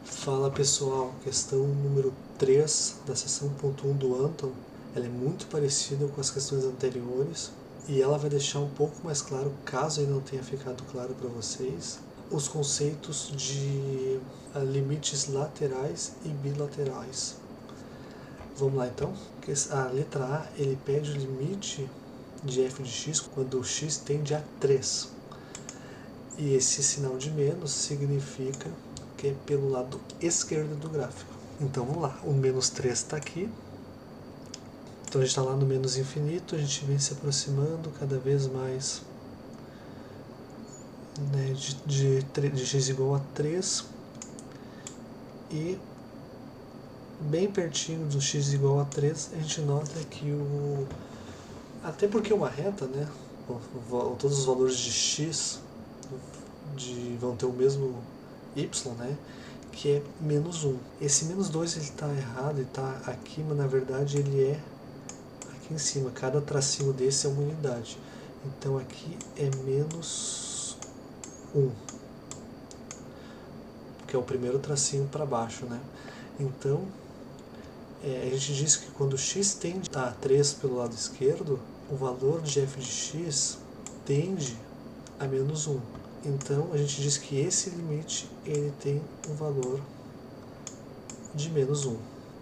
Fala pessoal, questão número 3 da seção 1.1 do Anton, ela é muito parecida com as questões anteriores e ela vai deixar um pouco mais claro, caso ainda não tenha ficado claro para vocês, os conceitos de limites laterais e bilaterais. Vamos lá então? A letra A, ele pede o limite de f de x quando o x tende a 3. E esse sinal de menos significa que é pelo lado esquerdo do gráfico. Então vamos lá, o menos 3 está aqui. Então a gente está lá no menos infinito, a gente vem se aproximando cada vez mais, né, de x igual a 3. E bem pertinho do x igual a 3, a gente nota que até porque uma reta, né, todos os valores de x vão ter o mesmo y, né, que é menos 1. Esse menos 2 está errado, ele está aqui, mas na verdade ele é aqui em cima. Cada tracinho desse é uma unidade. Então aqui é menos 1, que é o primeiro tracinho para baixo, né? Então a gente diz que quando x tende a 3 pelo lado esquerdo, o valor de f de x tende a menos 1. Então a gente diz que esse limite ele tem um valor de menos 1.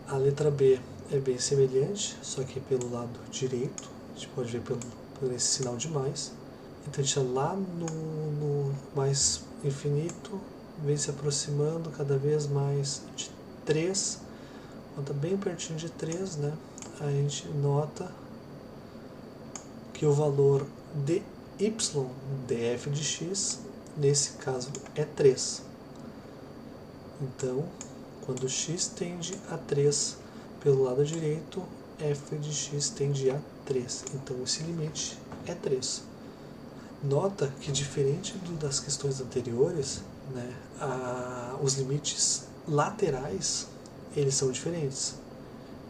A letra B é bem semelhante, só que pelo lado direito, a gente pode ver por esse sinal de mais. Então a gente está lá no mais infinito, vem se aproximando cada vez mais de 3, quando está bem pertinho de 3, né, a gente nota que o valor de y, df de x, nesse caso é 3. Então, quando x tende a 3 pelo lado direito, f de x tende a 3. Então, esse limite é 3. Nota que, diferente das questões anteriores, né, os limites laterais eles são diferentes.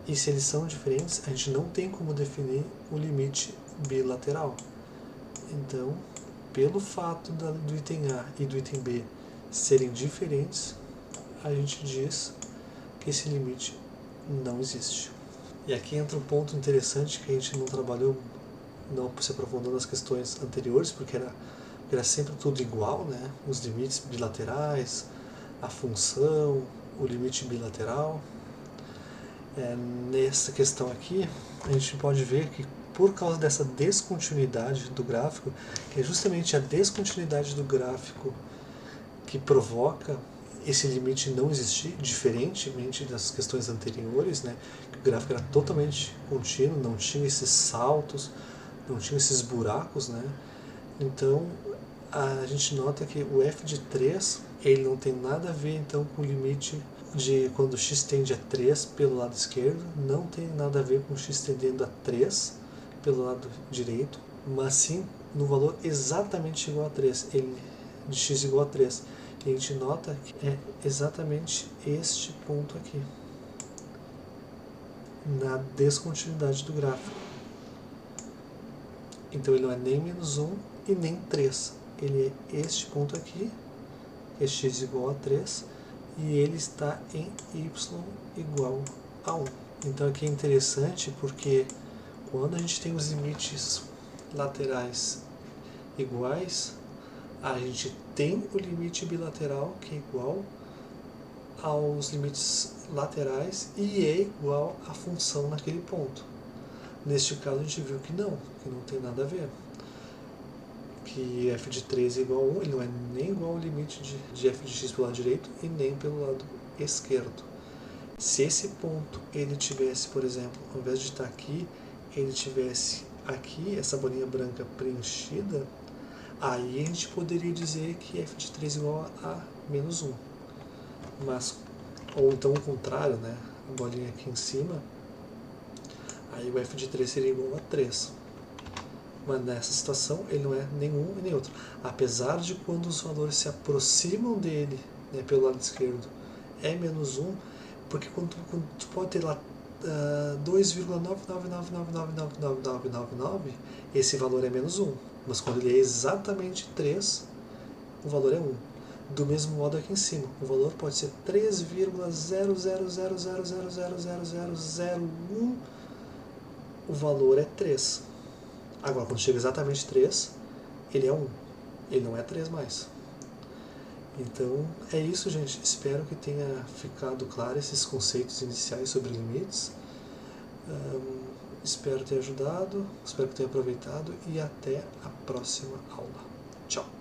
E se eles são diferentes, a gente não tem como definir o limite bilateral. Então, pelo fato do item A e do item B serem diferentes, a gente diz que esse limite não existe. E aqui entra um ponto interessante que a gente não trabalhou, não se aprofundou nas questões anteriores, porque era sempre tudo igual, né? Os limites bilaterais, a função, o limite bilateral. Nessa questão aqui, a gente pode ver que por causa dessa descontinuidade do gráfico, que é justamente a descontinuidade do gráfico que provoca esse limite não existir, diferentemente das questões anteriores, né, que o gráfico era totalmente contínuo, não tinha esses saltos, não tinha esses buracos, né. Então a gente nota que o f de 3 ele não tem nada a ver então com o limite de quando x tende a 3 pelo lado esquerdo, não tem nada a ver com x tendendo a 3 pelo lado direito, mas sim no valor exatamente igual a 3, de x igual a 3. E a gente nota que é exatamente este ponto aqui, na descontinuidade do gráfico. Então ele não é nem menos 1 e nem 3, ele é este ponto aqui, que é x igual a 3, e ele está em y igual a 1. Então aqui é interessante porque quando a gente tem os limites laterais iguais, a gente tem o limite bilateral que é igual aos limites laterais e é igual à função naquele ponto. Neste caso a gente viu que não tem nada a ver. Que f de 3 é igual a 1, ele não é nem igual ao limite de f de x pelo lado direito e nem pelo lado esquerdo. Se esse ponto ele tivesse, por exemplo, ao invés de estar aqui, ele tivesse aqui, essa bolinha branca preenchida, aí a gente poderia dizer que f de 3 é igual a menos 1. Mas, ou então o contrário, né? A bolinha aqui em cima, aí o f de 3 seria igual a 3. Mas nessa situação ele não é nenhum e nem outro. Apesar de quando os valores se aproximam dele, né, pelo lado esquerdo, é menos 1, porque quando tu pode ter lá 2,999999999, esse valor é menos 1. Mas quando ele é exatamente 3, o valor é 1. Do mesmo modo aqui em cima, o valor pode ser 3,00000000001, o valor é 3. Agora, quando chega exatamente 3, ele é 1, ele não é 3 mais. Então, é isso, gente. Espero que tenha ficado claro esses conceitos iniciais sobre limites. Espero ter ajudado, espero que tenha aproveitado e até a próxima aula. Tchau!